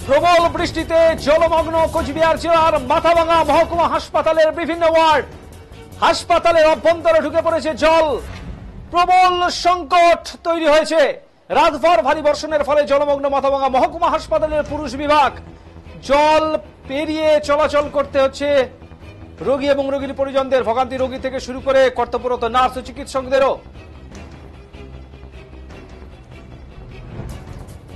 প্রবল বৃষ্টিতে জলমগ্ন কোচবিহার জেলার মাথাভাঙা মহকুমা হাসপাতালের বিভিন্ন ওয়ার্ড। হাসপাতালের অভ্যন্তরে ঢুকে পড়েছে জল। প্রবল সংকট তৈরি হয়েছে। রাতভর ভারী বর্ষণের ফলে জলমগ্ন মাথাভাঙা মহকুমা হাসপাতালের পুরুষ বিভাগ। জল পেরিয়ে চলাচল করতে হচ্ছে রোগী এবং রোগীর পরিজনদের। ভোগান্তি রোগী থেকে শুরু করে কর্তব্যরত নার্স ও চিকিৎসকদেরও।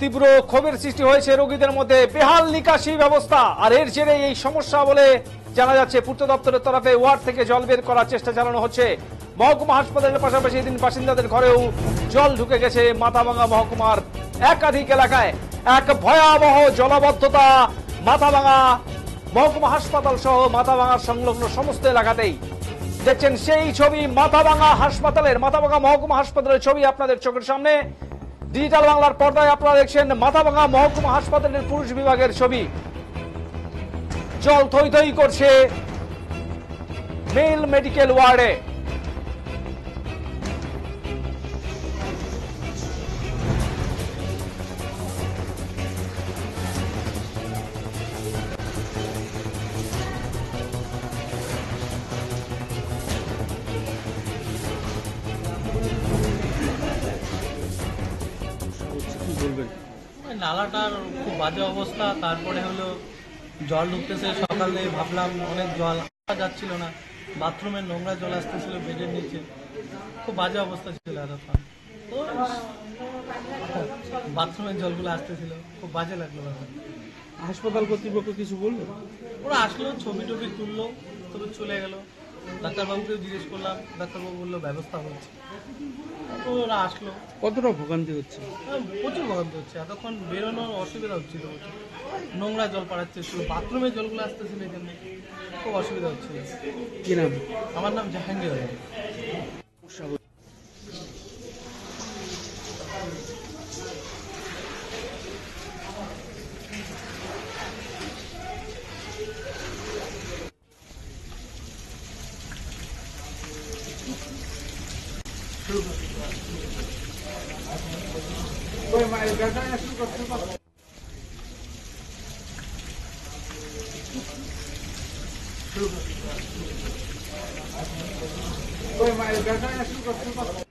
তীব্র ক্ষোভের সৃষ্টি হয়েছে রোগীদের মধ্যে। বেহাল নিকাশি ব্যবস্থা, আর এর জেরে এই সমস্যা বলে জানা যাচ্ছে। পূর্ত দপ্তরের তরফে ওয়ার্ড থেকে জল বের করার চেষ্টা চালানো হচ্ছে। মহকুমা হাসপাতালের পাশাপাশি এদিন বাসিন্দাদের ঘরেও জল ঢুকে গেছে মাথাভাঙা মহকুমার একাধিক এলাকায়। এক ভয়াবহ জলাবদ্ধতা মাথাভাঙা মহকুমা হাসপাতাল সহ মাথাভাঙার সংলগ্ন সমস্ত এলাকাতেই। দেখছেন সেই ছবি মাথাভাঙা মহকুমা হাসপাতালের ছবি আপনাদের চোখের সামনে। ডিজিটাল বাংলার পর্দায় আপনারা দেখছেন মাথাভাঙা মহকুমা হাসপাতালের পুরুষ বিভাগের ছবি। জল থই থই করছে মেল মেডিকেল ওয়ার্ডে। নালাটার খুব বাজে অবস্থা। তারপরে হলো জল ঢুকতেছে। সকালে ভাবলাম অনেক জল যাচ্ছিল না, বাথরুমের নোংরা জল আসতেছিল বেডের নিচে। খুব বাজে অবস্থা ছিল এতক্ষণ। তো বাথরুমের জলগুলো আসতেছিল, খুব বাজে লাগলো। হাসপাতাল কর্তৃপক্ষ কিছু বললো? ওরা আসলো, ছবি টবি তুললো, তবে চলে গেল। ডাক্তারবাবুকেও জিজ্ঞেস করলাম, ডাক্তারবাবু বললো ব্যবস্থা হচ্ছে। তো ওরা আসলো। কতটা ভোগান্তি হচ্ছে? প্রচুর ভোগান্তি হচ্ছে। এতক্ষণ বেরোনোর অসুবিধা হচ্ছিল, নোংরা জল পাড়াচ্ছে, বাথরুমের জলগুলো আসতেছিল, এই জন্য খুব অসুবিধা হচ্ছিল। কি নাম? আমার নাম জাহাঙ্গীর। कोई